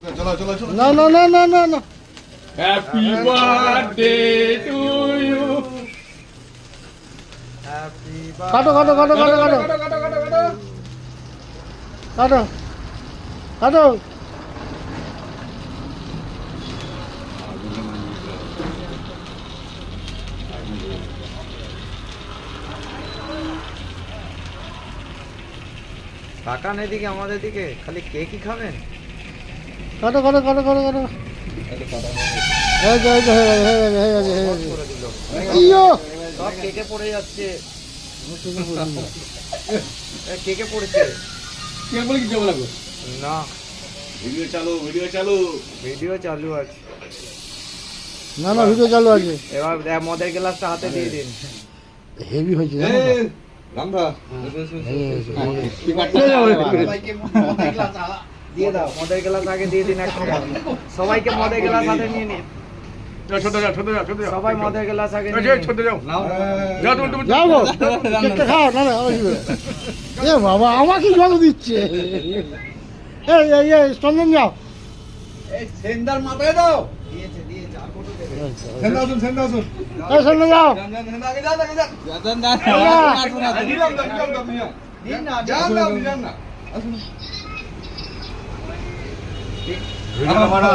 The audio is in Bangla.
না না না না না না হ্যাপি বার্থডে টু ইউ। কাটো কাটো কাটো কাটো কাটো কাটো কাটো তাকান এদিকে আমাদের দিকে, খালি কেকই খাবেন। কাটো কাটো কাটো কাটো কাটো হয়ে গেছে হয়ে গেছে হয়ে গেছে হয়ে গেছে হয়ে গেছে করে দিল, ইয়ো সব কেকে পড়ে যাচ্ছে। কেকে পড়েছে কে বলে কি যাবো লাগবে? না, ভিডিও চালু, ভিডিও চালু। ভিডিও চালু আছে। না না ভিডিও চালু আছে এবার মদের গ্লাসটা হাতে দিয়ে দিন। হেভি হয়েছে জানো তো? রামদা হেভি হয়েছে। কি কাটতে যাবো? দিয়ে দাও, মদের গ্লাস আগে দিয়ে দিন একটা। সবাইকে মদের গ্লাস হাতে নিয়ে নিন। ছোট যাও, ছোট যাও, ছোট যাও। সবাই মদের গ্লাস আগে এই নিয়ে যে নিন। ছোট যাও। যাও তুমি যাও গো কেকটা খাও না না এ বাবা আমাকে জল দিচ্ছে এই এই এই চন্দন যাও দিয়েছে, দিয়েছে, আর কত দেবে? এই চন্দন যাও দিন না, ভিডিও বাড়া।